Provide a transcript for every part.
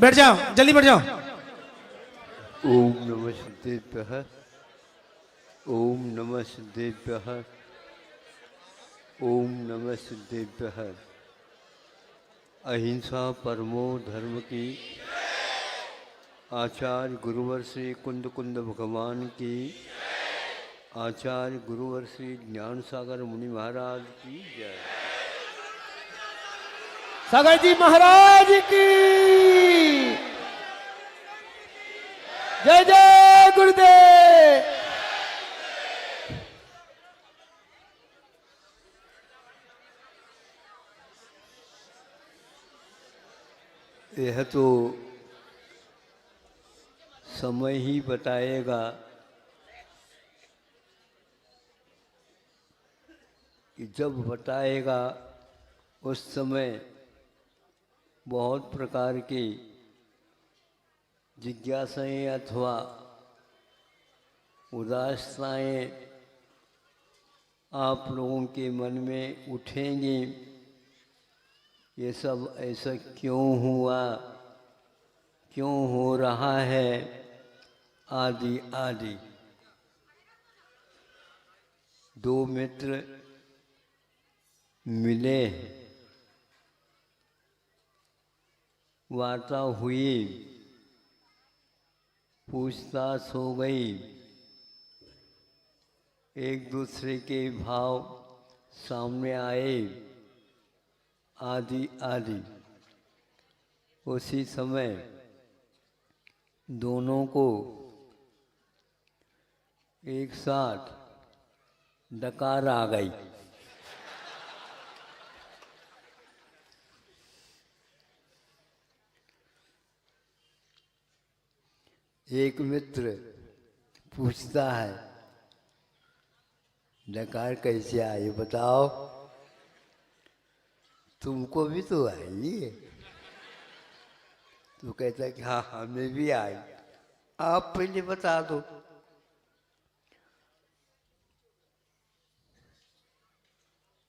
बैठ जाओ, जल्दी बैठ जाओ। ओम नमः सिद्धेभ्यः। ओम नमः सिद्धेभ्यः। ओम नमः सिद्धेभ्यः। अहिंसा परमो धर्म की। आचार्य गुरुवर श्री कुंद कुंद भगवान की। आचार्य गुरुवर श्री ज्ञान सागर मुनि महाराज की जय। सागर जी महाराज की जय जय गुरुदेव। यह तो समय ही बताएगा कि जब बताएगा उस समय बहुत प्रकार की जिज्ञासाएं अथवा उदासताएं आप लोगों के मन में उठेंगी। ये सब ऐसा क्यों हुआ, क्यों हो रहा है, आदि आदि। दो मित्र मिले, वार्ता हुई, पूछताछ हो गई, एक दूसरे के भाव सामने आए, आदि आदि। उसी समय दोनों को एक साथ डकार आ गई। एक मित्र पूछता है, डकार कैसे आई बताओ? तुमको भी तो आई है। तो कहता है कि हाँ हमें भी आई, आप पहले बता दो।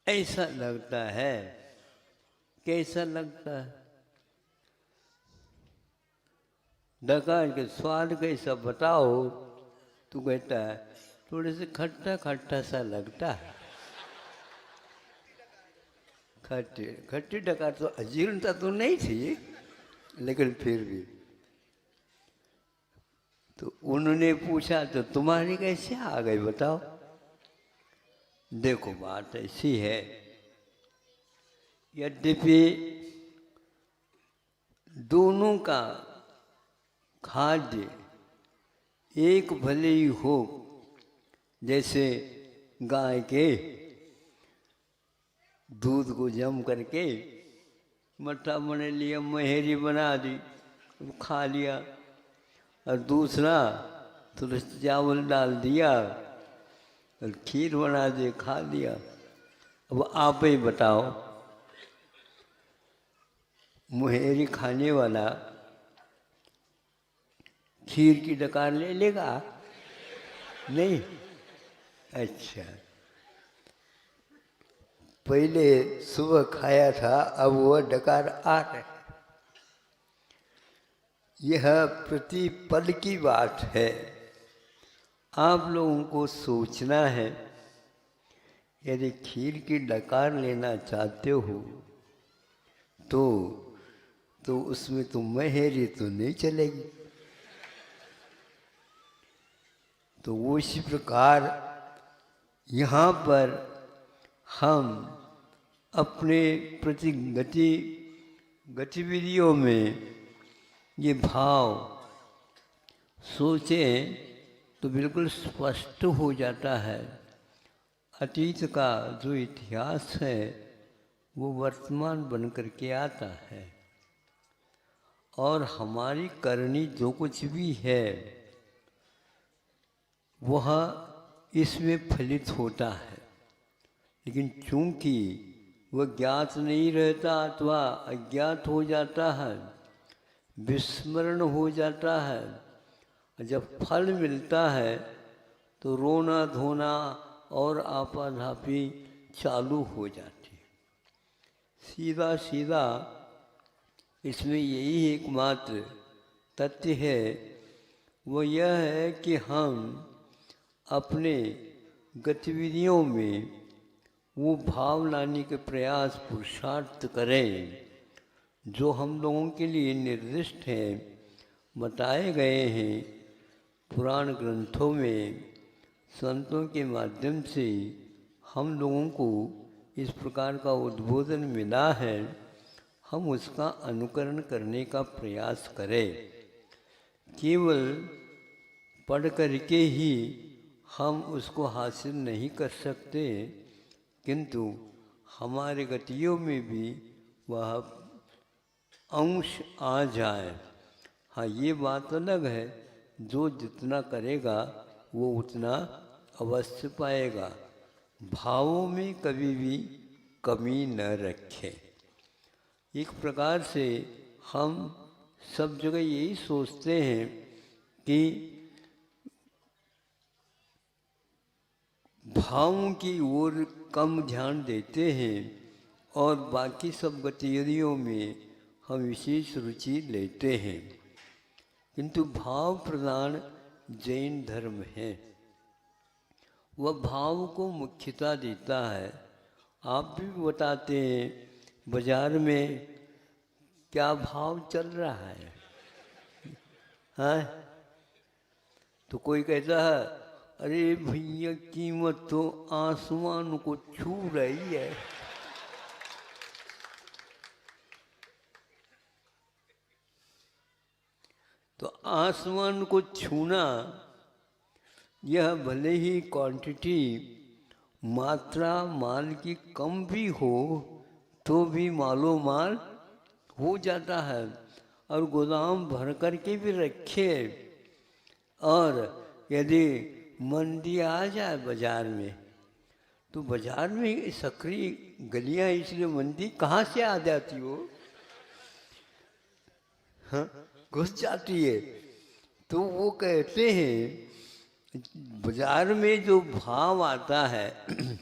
ऐसा लगता है, कैसा लगता है? डकार के स्वाद कैसा बताओ? तू कहता है थोड़े से खट्टा खट्टा सा लगता है। खट्टी खट्टी डकार तो अजीर्णता तो नहीं थी, लेकिन फिर भी। तो उन्होंने पूछा तो तुम्हारी कैसे आ गई बताओ? देखो बात ऐसी है, यद्यपि दोनों का खाद्य एक भले ही हो, जैसे गाय के दूध को जम करके मट्ठा बना लिया, महेरी बना दी, खा लिया, और दूसरा थोड़ा चावल डाल दिया और खीर बना दे, खा लिया। अब आप ही बताओ, मुहेरी खाने वाला खीर की डकार ले लेगा? नहीं। अच्छा, पहले सुबह खाया था, अब वह डकार आ रहा। यह प्रतिपल की बात है। आप लोगों को सोचना है, यदि खीर की डकार लेना चाहते हो तो उसमें तो महेरी तो नहीं चलेगी। तो उसी प्रकार यहाँ पर हम अपने प्रति गतिविधियों में ये भाव सोचें तो बिल्कुल स्पष्ट हो जाता है। अतीत का जो इतिहास है वो वर्तमान बन करके आता है, और हमारी करनी जो कुछ भी है वह इसमें फलित होता है। लेकिन चूंकि वह ज्ञात नहीं रहता अथवा अज्ञात हो जाता है, विस्मरण हो जाता है, जब फल मिलता है तो रोना धोना और आपाधापी चालू हो जाती है। सीधा सीधा इसमें यही एकमात्र तथ्य है, वो यह है कि हम अपने गतिविधियों में वो भाव लाने के प्रयास पुरुषार्थ करें जो हम लोगों के लिए निर्दिष्ट हैं, बताए गए हैं पुराण ग्रंथों में, संतों के माध्यम से हम लोगों को इस प्रकार का उद्बोधन मिला है। हम उसका अनुकरण करने का प्रयास करें। केवल पढ़ करके ही हम उसको हासिल नहीं कर सकते, किंतु हमारे गतियों में भी वह अंश आ जाए। हाँ, ये बात अलग है, जो जितना करेगा वो उतना अवश्य पाएगा। भावों में कभी भी कमी न रखें। एक प्रकार से हम सब जगह यही सोचते हैं कि भावों की ओर कम ध्यान देते हैं और बाकी सब गतिविधियों में हम विशेष रुचि लेते हैं, किंतु भाव प्रधान जैन धर्म है। वह भाव को मुख्यता देता है। आप भी बताते हैं बाजार में क्या भाव चल रहा है, हाँ? तो कोई कहता है, अरे भैया कीमत तो आसमान को छू रही है। तो आसमान को छूना, यह भले ही क्वांटिटी मात्रा माल की कम भी हो तो भी मालो माल हो जाता है। और गोदाम भर करके भी रखे, और यदि मंदी आ जाए बाजार में, तो बाजार में सक्रिय गलियां, इसलिए मंदी कहाँ से आ जाती हो, हाँ, घुस जाती है। तो वो कहते हैं बाजार में जो भाव आता है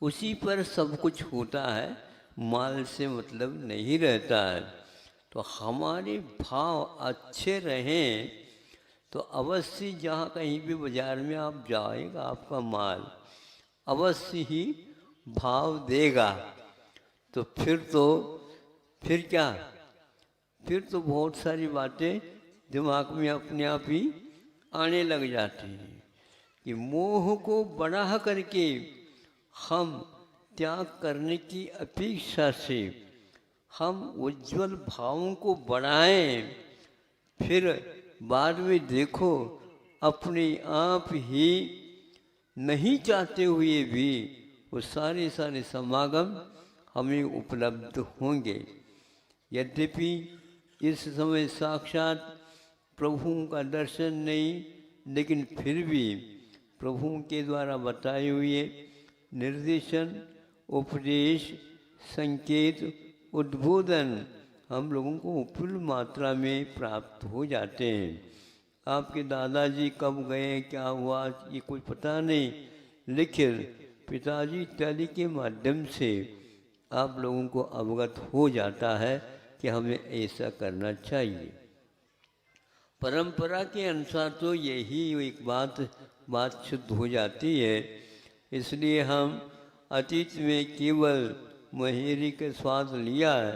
उसी पर सब कुछ होता है, माल से मतलब नहीं रहता है। तो हमारे भाव अच्छे रहें तो अवश्य जहाँ कहीं भी बाजार में आप जाएगा, आपका माल अवश्य ही भाव देगा। तो फिर क्या, फिर तो बहुत सारी बातें दिमाग में अपने आप ही आने लग जाती हैं कि मोह को बढ़ा करके हम त्याग करने की अपेक्षा से हम उज्जवल भावों को बढ़ाएं। फिर बाद में देखो, अपने आप ही नहीं चाहते हुए भी वो सारे समागम हमें उपलब्ध होंगे। यद्यपि इस समय साक्षात प्रभु का दर्शन नहीं, लेकिन फिर भी प्रभु के द्वारा बताए हुए निर्देशन, उपदेश, संकेत, उद्बोधन हम लोगों को उपल मात्रा में प्राप्त हो जाते हैं। आपके दादाजी कब गए, क्या हुआ, ये कोई पता नहीं, लेकिन पिताजी इत्यादि के माध्यम से आप लोगों को अवगत हो जाता है कि हमें ऐसा करना चाहिए। परंपरा के अनुसार तो यही एक बात शुद्ध हो जाती है। इसलिए हम अतीत में केवल महेरी के स्वाद लिया है,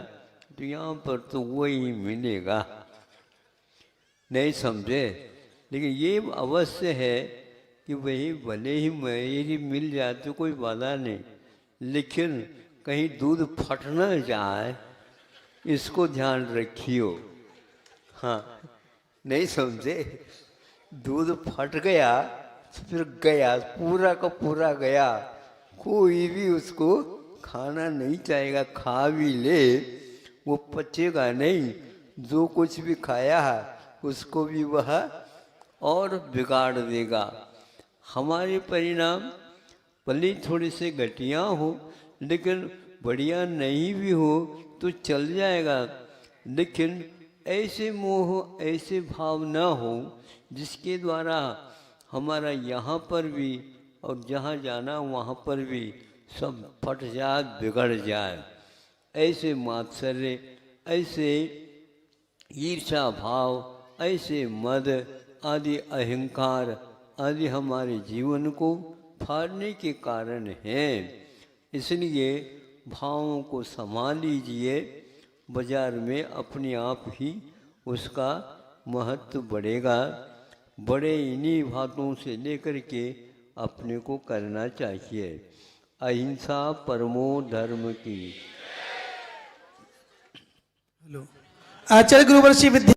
तो यहाँ पर तो वही मिलेगा, नहीं समझे। लेकिन ये अवश्य है कि वही भले ही महेरी मिल जाए तो कोई बाधा नहीं, लेकिन कहीं दूध फट न जाए, इसको ध्यान रखियो। हाँ, नहीं समझे, दूध फट गया तो फिर गया, पूरा का पूरा गया, कोई भी उसको खाना नहीं चाहेगा। खा भी ले वो पचेगा नहीं, जो कुछ भी खाया है उसको भी वह और बिगाड़ देगा। हमारे परिणाम भले थोड़े से घटिया हो, लेकिन बढ़िया नहीं भी हो तो चल जाएगा। लेकिन ऐसे मोह, ऐसे भाव न हो जिसके द्वारा हमारा यहाँ पर भी और जहाँ जाना वहाँ पर भी सब फट जाए, बिगड़ जाए। ऐसे मात्सर्य, ऐसे ईर्ष्या भाव, ऐसे मद आदि अहंकार आदि हमारे जीवन को फाड़ने के कारण हैं। इसलिए भावों को संभाल लीजिए, बाजार में अपने आप ही उसका महत्व बढ़ेगा। बड़े इन्हीं बातों से लेकर के अपने को करना चाहिए। अहिंसा परमो धर्म की। आचार्य गुरुवर्षी विद्या